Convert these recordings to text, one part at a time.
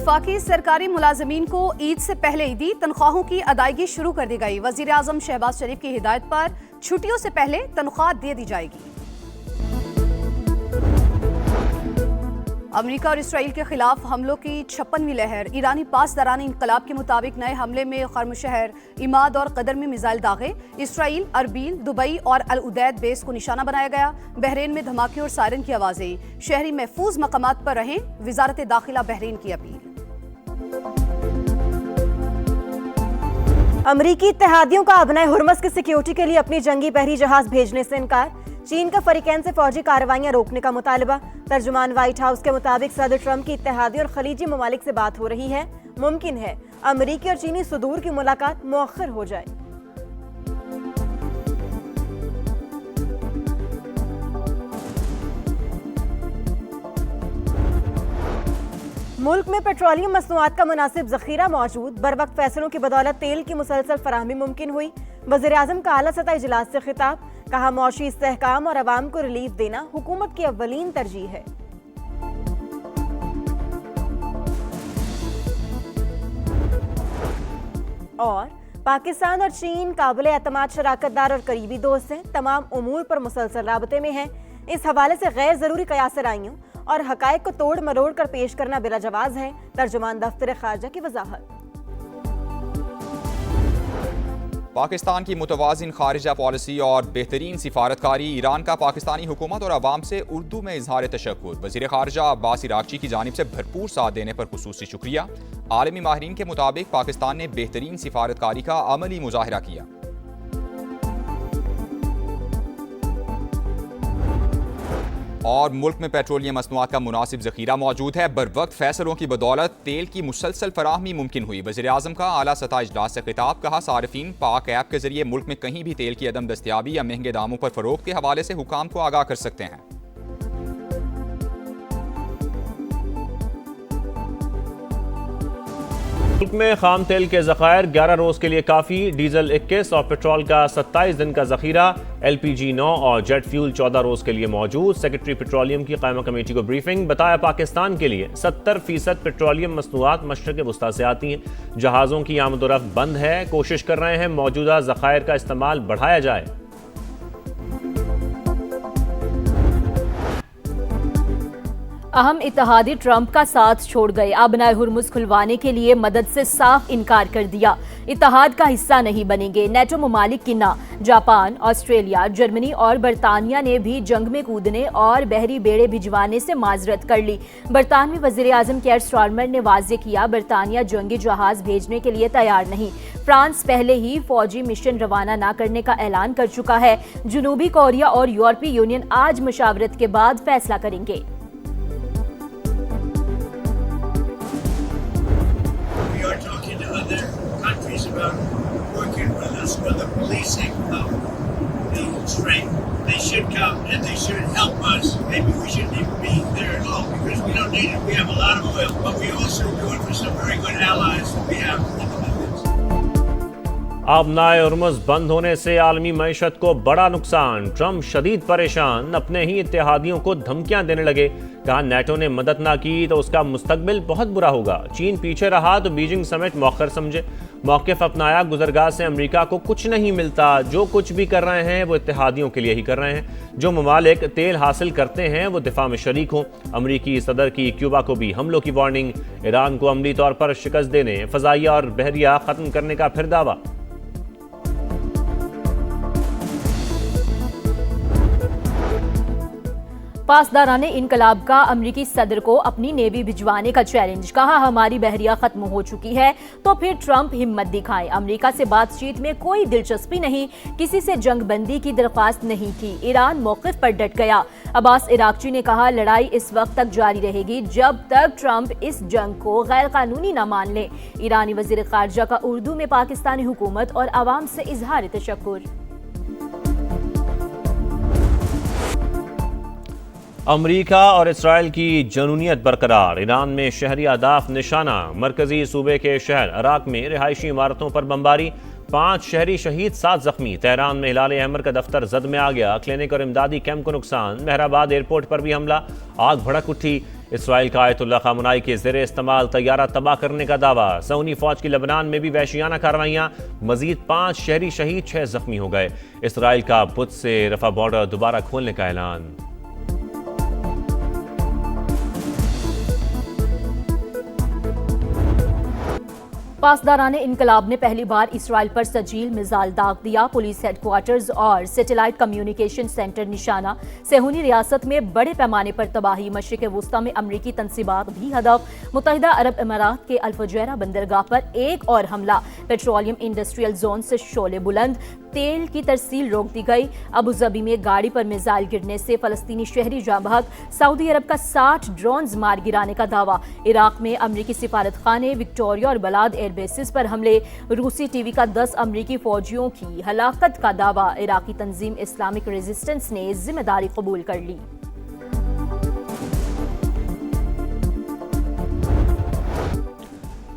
वफाकी सरकारी मुलाजमीन को ईद से पहले ईदी तनख्वाहों की अदायगी शुरू कर दी गई। वजीर आजम शहबाज शरीफ की हिदायत पर छुट्टियों से पहले तनख्वाह दे दी जाएगी। अमेरिका और इसराइल के खिलाफ हमलों की 56वीं लहर। ईरानी पासदारान इंकलाब के मुताबिक नए हमले में खर्म शहर, इमाद और कदर में मिसाइल दागे। इसराइल, अरबील, दुबई और अल उदैद बेस को निशाना बनाया गया। बहरीन में धमाके और सायरन की आवाजें। शहरी महफूज मकामात पर रहें, वजारत दाखिला बहरीन की अपील। अमरीकी इत्तेहादियों का अबनाए हुर्मस की सिक्योरिटी के लिए अपनी जंगी बहरी जहाज भेजने से इनकार। चीन का फरीकैन से फौजी कार्रवाइयां रोकने का मुतालबा। तर्जुमान व्हाइट हाउस के मुताबिक सदर ट्रंप की इत्तेहादी और खलीजी ममालिक से बात हो रही है। मुमकिन है अमरीकी और चीनी सुदूर की मुलाकात मुअख्खर हो जाए। मुल्क में पेट्रोलियम मसनूआत का मुनासिब जखीरा मौजूद। बर वक्त फैसलों की बदौलत तेल की मुसलसल फराहमी मुमकिन हुई। वज़ीर आज़म का आला सतह इजलास से खिताब। कहा, मौशी इस्तेहकाम और अवाम को रिलीफ देना हुकूमत की अव्वलीन तरजीह है। और पाकिस्तान और चीन काबिल एतमाद शराकतदार और करीबी दोस्त हैं। तमाम उमूर पर मुसलसल राबते में हैं। इस हवाले से गैर जरूरी कयासराइयों और हकायक को तोड़ मरोड़ कर पेश करना बिला जवाज है। तर्जुमान दफ्तर खारजा की वजाहत। पाकिस्तान की मुतवाज़िन खारिजा पॉलिसी और बेहतरीन सिफारतकारी। ईरान का पाकिस्तानी हुकूमत और अवाम से उर्दू में इजहार तशक्कुर। वज़ीर खारजा अब्बास इराक़ची की जानिब से भरपूर साथ देने पर खुसूसी शुक्रिया। आलमी माहिरीन के मुताबिक पाकिस्तान ने बेहतरीन सिफारतकारी का अमली मुजाहिरा किया। और मुल्क में पेट्रोलियम मसनूआत का मुनासिब ज़खीरा मौजूद है। बर वक्त फैसलों की बदौलत तेल की मुसलसल फराहमी मुमकिन हुई। वज़ीर आज़म का आला सतह इजलास से खिताब। कहा, सारिफीन पाक ऐप के जरिए मुल्क में कहीं भी तेल की अदम दस्तियाबी या महंगे दामों पर फरोख्त के हवाले से हुकाम को आगाह कर सकते हैं। मुल्क में खाम तेल के ज़खायर 11 रोज़ के लिए काफ़ी। डीजल 21 और पेट्रोल का 27 दिन का ज़खीरा। LPG 9 और जेट फ्यूल 14 रोज़ के लिए मौजूद। सेक्रेटरी पेट्रोलियम की कायमा कमेटी को ब्रीफिंग। बताया, पाकिस्तान के लिए 70% पेट्रोलियम मसनूआत मशरक़ वस्ता से आती हैं। जहाज़ों की आमदोरफ्त बंद है। कोशिश कर रहे हैं मौजूदा ज़खायर का इस्तेमाल बढ़ाया जाए। अहम इत्तेहादी ट्रंप का साथ छोड़ गए। अबनाए हुर्मुज़ खुलवाने के लिए मदद से साफ इनकार कर दिया। इत्तेहाद का हिस्सा नहीं बनेंगे। नेटो ममालिक की ना। जापान, ऑस्ट्रेलिया, जर्मनी और बरतानिया ने भी जंग में कूदने और बहरी बेड़े भिजवाने से माजरत कर ली। बरतानवी वज़ीर आज़म केयर स्टारमर ने वाज़े किया, बरतानिया जंगी जहाज भेजने के लिए तैयार नहीं। फ्रांस पहले ही फौजी मिशन रवाना न करने का ऐलान कर चुका है। जनूबी कोरिया और यूरोपीय यूनियन आज मशावरत के बाद फैसला करेंगे। About working with us for the policing of the strength. They should come and they should help us. Maybe we shouldn't even be there at all because we don't need it. We have a lot of oil, but we also do it for some very good allies that we have in the Middle East. अबनाए Hormuz बंद होने से आलमी मईशत को बड़ा नुकसान। Trump शदीद परेशान। अपने ही इत्तेहादियों को धमकियां देने लगे। कहा, नेटो ने मदद ना की तो उसका मुस्तकबिल बहुत बुरा होगा। चीन पीछे रहा तो बीजिंग समेत मौखर समझे। मौक़िफ़ अपनाया, गुज़रगाह से अमेरिका को कुछ नहीं मिलता। जो कुछ भी कर रहे हैं वो इत्तेहादियों के लिए ही कर रहे हैं। जो ममालिक तेल हासिल करते हैं वो दिफा में शरीक हों। अमरीकी सदर की क्यूबा को भी हमलों की वार्निंग। ईरान को अमली तौर पर शिकस्त देने, फ़ज़ाइया और बहरिया ख़त्म करने का फिर दावा। पासदाराने इनकलाब का अमरीकी सदर को अपनी नेवी भिजवाने का चैलेंज। कहा, हमारी बहरिया खत्म हो चुकी है तो फिर ट्रंप हिम्मत दिखाएं। अमरीका से बातचीत में कोई दिलचस्पी नहीं। किसी से जंग बंदी की दरख्वास्त नहीं की। ईरान मौक़िफ़ पर डट गया। अब्बास इराक़ची ने कहा, लड़ाई इस वक्त तक जारी रहेगी जब तक ट्रंप इस जंग को गैर कानूनी न मान ले। ईरानी वज़ीर ख़ारजा का उर्दू में पाकिस्तानी हुकूमत और अवाम से इजहार तशक्कुर। अमरीका और इसराइल की जनूनियत बरकरार। ईरान में शहरी अहदाफ निशाना। मरकजी सूबे के शहर अराक में रिहायशी इमारतों पर बमबारी। 5 शहरी शहीद, 7 जख्मी। तेहरान में हिलाल अहमर का दफ्तर जद में आ गया। क्लिनिक और इमदादी कैंप को नुकसान। मेहराबाद एयरपोर्ट पर भी हमला, आग भड़क उठी। इसराइल का आयतुल्लाह खामनाई के ज़ेरे इस्तेमाल तैयारा तबाह करने का दावा। सऊदी फौज की लेबनान में भी वहशियाना कार्रवाइयां, मजीद 5 शहरी शहीद, 6 जख्मी हो गए। इसराइल का बुध से रफा बॉर्डर दोबारा खोलने का ऐलान। पासदाराने इनकलाब ने पहली बार इसराइल पर सजील मिसाइल दाग दिया। पुलिस हेडक्वार्टर्स और सैटेलाइट कम्युनिकेशन सेंटर निशाना। सेहूनी रियासत में बड़े पैमाने पर तबाही। मशरिक वुस्ता में अमरीकी तंसीबात भी हदफ। मुत्तहिदा अरब अमारात के अल-फुजैरा बंदरगाह पर एक और हमला। पेट्रोलियम इंडस्ट्रियल जोन से शोले बुलंद। तेल की तरसील रोक दी गई। अबू जबी में गाड़ी पर मिसाइल गिरने से फलस्तीनी शहरी जाँ बहक। सऊदी अरब का 60 ड्रोन्स मार गिराने का दावा। इराक में अमरीकी सिफारत खाने, विक्टोरिया और बलाद एयर बेसिस पर हमले। रूसी टीवी का 10 अमरीकी फौजियों की हलाकत का दावा। इराकी तंजीम इस्लामिक रेजिस्टेंस ने जिम्मेदारी कबूल कर ली।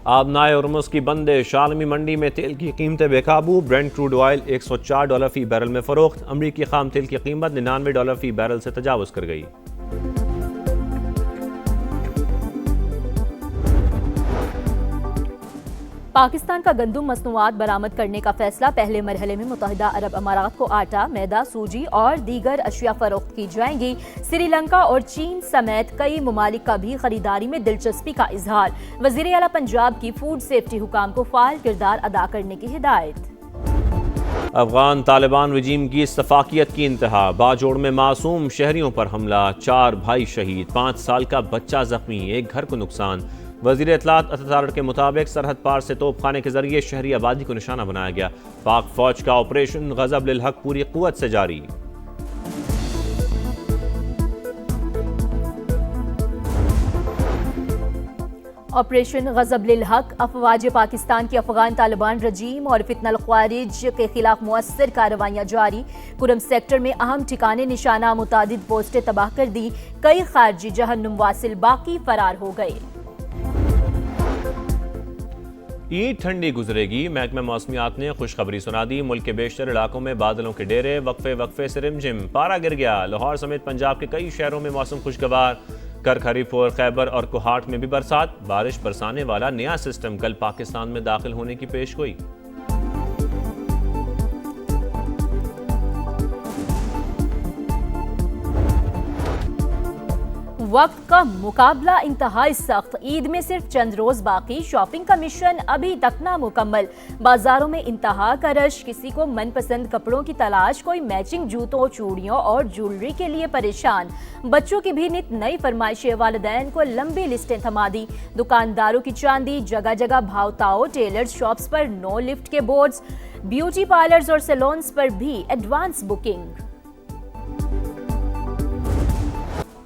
आबनाए हुर्मुज़ की बंदिश। आलमी मंडी में तेल की कीमतें बेकाबू। ब्रेंट क्रूड ऑयल $104 फी बैरल में फरोख्त। अमरीकी खाम तेल की कीमत $99 फी बैरल से तजावुज़ कर गई। पाकिस्तान का गंदुम मसनूआत बरामद करने का फैसला। पहले मरहले में मुत्तहिदा अरब अमारात को आटा, मैदा, सूजी और दीगर अशिया फरोख्त की जाएंगी। श्रीलंका और चीन समेत कई ममालिक का भी खरीदारी में दिलचस्पी का इजहार। वज़ीर आला पंजाब की फूड सेफ्टी हुकाम को फाल किरदार अदा करने की हिदायत। अफगान तालिबान रजीम की सफाकियत की इंतहा। बाजोड़ में मासूम शहरियों पर हमला। 4 भाई शहीद, 5 साल का बच्चा जख्मी, एक घर को नुकसान। वज़ीर इत्तलात अततारक के मुताबिक सरहद पार से तोपखाने के जरिए शहरी आबादी को निशाना बनाया गया। पाक फौज का ऑपरेशन गज़ब लिल हक पूरी कुव्वत से जारी। ऑपरेशन गज़ब लिल हक। अफवाज पाकिस्तान की अफगान तालिबान रजीम और फितनल ख्वारिज के खिलाफ मुअस्सर कार्रवाइयाँ जारी। कुरम सेक्टर में अहम ठिकाने निशाना, मुतादिद पोस्टें तबाह कर दी। कई खारजी जहन्नुम वासिल बाकी फरार हो गए। ईद ठंडी गुजरेगी। महकमा मौसमियात ने खुशखबरी सुना दी। मुल्क के बेशतर इलाकों में बादलों के डेरे, वक्फे वक्फे से रिमझिम। पारा गिर गया। लाहौर समेत पंजाब के कई शहरों में मौसम खुशगवार। करख, हरीपुर, खैबर और कोहाट में भी बरसात। बारिश बरसाने वाला नया सिस्टम कल पाकिस्तान में दाखिल होने की पेशगोई। वक्त का मुकाबला इंतहाई सख्त। ईद में सिर्फ चंद रोज बाकी। शॉपिंग का मिशन अभी तक ना मुकम्मल। बाजारों में इंतहा का रश। किसी को मनपसंद कपड़ों की तलाश, कोई मैचिंग जूतों, चूड़ियों और ज्वेलरी के लिए परेशान। बच्चों की भी नित नई फरमाइशें। वालिदैन को लंबी लिस्टें थमा दी। दुकानदारों की चांदी। जगह जगह भावताओ। टेलर्स शॉप्स पर नो लिफ्ट के बोर्ड्स। ब्यूटी पार्लर्स और सैलून्स पर भी एडवांस बुकिंग।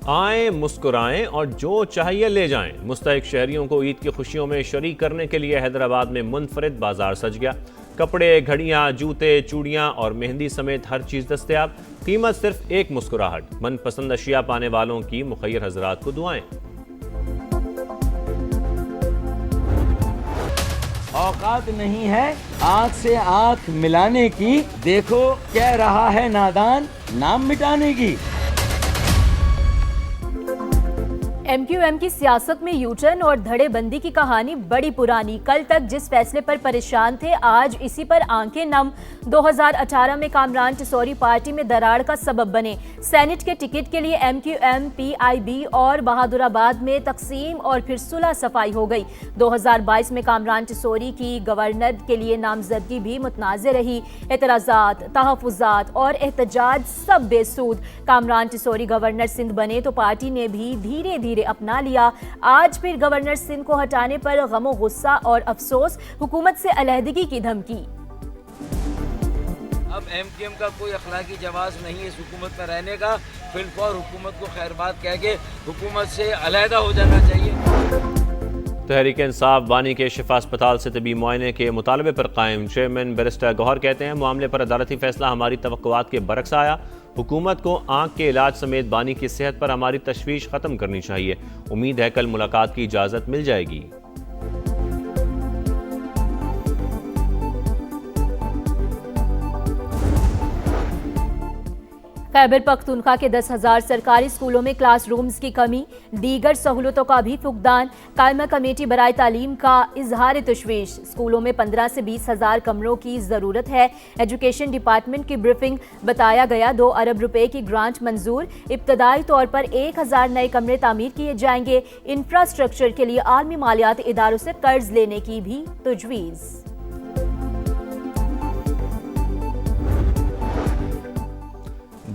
आएं, मुस्कुराएं और जो चाहिए ले जाएं। मुस्तहिक शहरियों को ईद की खुशियों में शरीक करने के लिए हैदराबाद में मुनफरिद बाजार सज गया। कपड़े, घड़ियां, जूते, चूड़ियां और मेहंदी समेत हर चीज़ दस्तयाब। कीमत सिर्फ एक मुस्कुराहट। मनपसंद अशिया पाने वालों की मुखय्यर हजरात को दुआएं। औकात नहीं है आंख से आंख मिलाने की। देखो कह रहा है नादान नाम मिटाने की। MQM की सियासत में यूटर्न और धड़ेबंदी की कहानी बड़ी पुरानी। कल तक जिस फैसले पर परेशान थे, आज इसी पर आंखें नम। 2018 में कामरान टिसौरी पार्टी में दरार का सबब बने। सेनेट के टिकट के लिए MQM, PIB और बहादुराबाद में तकसीम और फिर सुलह सफाई हो गई। 2022 में कामरान टिसौरी की गवर्नर के लिए नामजदगी भी मुतनाज़ रही। एतराज़ात, तहफ़्फ़ुज़ात और एहतजाज सब बेसूद। कामरान टिसौरी गवर्नर सिंध बने तो पार्टी ने भी धीरे धीरे अपना लिया। आज फिर गवर्नर सिंध को हटाने पर गमो गुस्सा और अफसोस। हुकूमत से अलहदगी की धमकी। अब MQM का कोई अखलाकी जवाब नहीं है इस हुकूमत में रहने का। फिलहाल हुकूमत को खैरबाद कह के हुकूमत से अलहदा हो जाना चाहिए। तहरीक इंसाफ बानी के शिफा अस्पताल से तबी मुआयने के मुतालबे पर कायम। चेयरमैन बैरिस्टर गौहर कहते हैं, मामले पर अदालती फैसला हमारी तवक्कुआत के बरक्स आया। हुकूमत को आंख के इलाज समेत बानी की सेहत पर हमारी तशवीश ख़त्म करनी चाहिए। उम्मीद है कल मुलाकात की इजाज़त मिल जाएगी। खैबर पख्तूनख्वा के 10,000 सरकारी स्कूलों में क्लासरूम्स की कमी, दीगर सहूलतों का भी फुकदान। कायमा कमेटी बराए तालीम का इजहार तशवीश, स्कूलों में 15 से 20,000 कमरों की ज़रूरत है। एजुकेशन डिपार्टमेंट की ब्रीफिंग, बताया गया 2 अरब रुपए की ग्रांट मंजूर, इब्तदाई तौर पर 1,000 नए कमरे तामीर किए जाएंगे। इंफ्रास्ट्रक्चर के लिए आलमी मालियाती इदारों से कर्ज लेने की भी तजवीज़।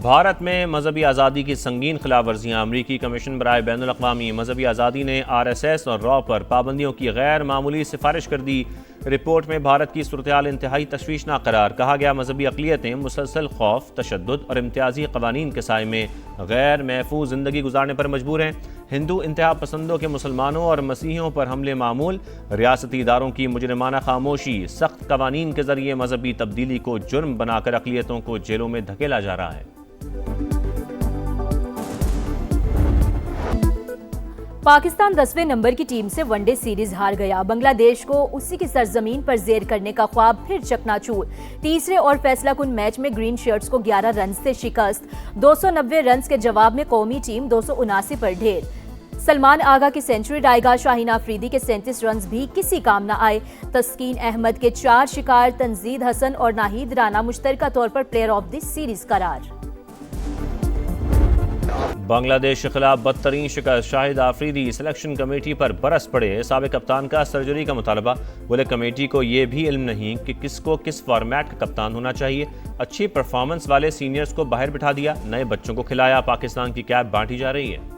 भारत में मजहबी आज़ादी की संगीन खिलाफ वर्जियाँ। अमरीकी कमीशन बराए बैनुल अक़वामी मजहबी आज़ादी ने RSS और रॉ पर पाबंदियों की गैर मामूली सिफारिश कर दी। रिपोर्ट में भारत की सूरत-ए-हाल इंतहाई तशवीशनाक करार। कहा गया मजहबी अक़लियतें मुसलसल खौफ, तशद्दुद और इम्तियाजी क़वानीन के साए में गैर महफूज ज़िंदगी गुजारने पर मजबूर हैं। हिंदू इंतहा पसंदों के मुसलमानों और मसीहियों पर हमले मामूल, रियासती इदारों की मुजरिमाना खामोशी, सख्त क़वानीन के ज़रिए मजहबी तब्दीली को जुर्म बनाकर अक़लियतों को जेलों में धकेला जा रहा है। पाकिस्तान 10वें नंबर की टीम से वनडे सीरीज हार गया। बांग्लादेश को उसी की सरजमीन पर जेर करने का ख्वाब फिर चकनाचूर। तीसरे और फैसलाकुन मैच में ग्रीन शर्ट्स को 11 रन से शिकस्त। 290 रन के जवाब में कौमी टीम 279 पर ढेर। सलमान आगा की सेंचुरी डायगा, शाहीन आफरीदी के 37 रन भी किसी काम न आए। तस्कीन अहमद के 4 शिकार, तंजीद हसन और नाहिद राना मुश्तरका तौर पर प्लेयर ऑफ द सीरीज करार। बांग्लादेश के खिलाफ बदतरीन शिकस्त, शाहिद आफरीदी सिलेक्शन कमेटी पर बरस पड़े। साबिक कप्तान का सर्जरी का मुतालबा, बोले कमेटी को यह भी इल्म नहीं कि किसको किस फॉर्मेट का कप्तान होना चाहिए। अच्छी परफॉर्मेंस वाले सीनियर्स को बाहर बिठा दिया, नए बच्चों को खिलाया। पाकिस्तान की कैप बांटी जा रही है।